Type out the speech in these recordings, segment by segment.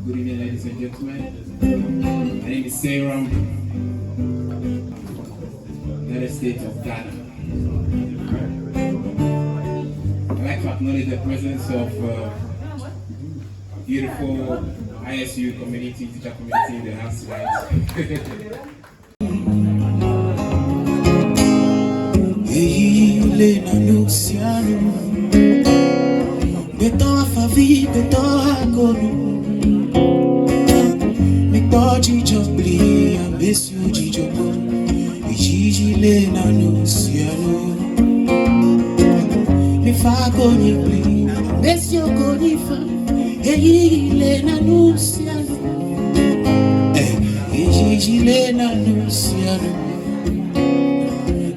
Good evening, ladies and gentlemen. My name is Seyram, United States of Ghana. I'd like to acknowledge the presence of beautiful ISU community, teacher community in the house tonight. Xeyiyi na nuksiano beto afavi beto agonu mi pode jambli abesu jijobo Xeyiyi na nuksiano mi fago ni bli abesu gonifa Xeyiyi na nuksiano Xeyiyi na nuksiano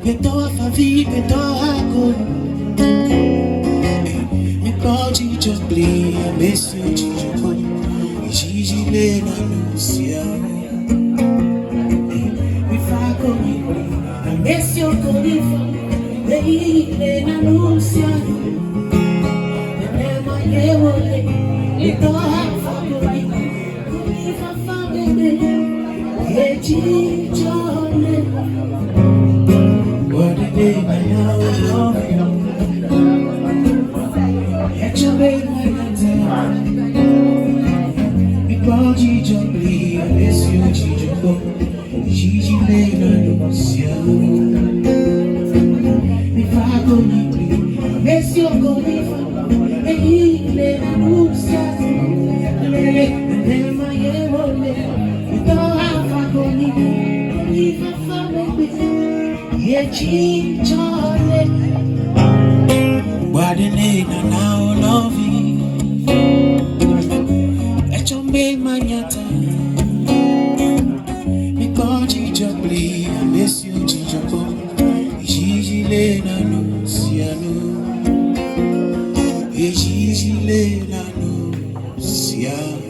beto afavi beto agonu mi pode jambli abesu jijobo Xeyiyi na nuksiano mi fago ni bli abesu gonifa Xeyiyi na nuksiano beto afago ni gonifa famebe Xeyiyi what a day I now love you. Yet you made my time. Because you jumply, I miss you, Chijobo. Xeyiyi na nuksiano. If I go deeply, I miss you, go deeper. Xeyiyi na nuksiano. And then my year will live. You don't have to go deeper. If I found it, Xeyiyi what a name I now love you. Let your make my nyata. Because you jumply, I miss you, Chijobo. Xeyiyi na nuksiano. Xeyiyi na nuksiano.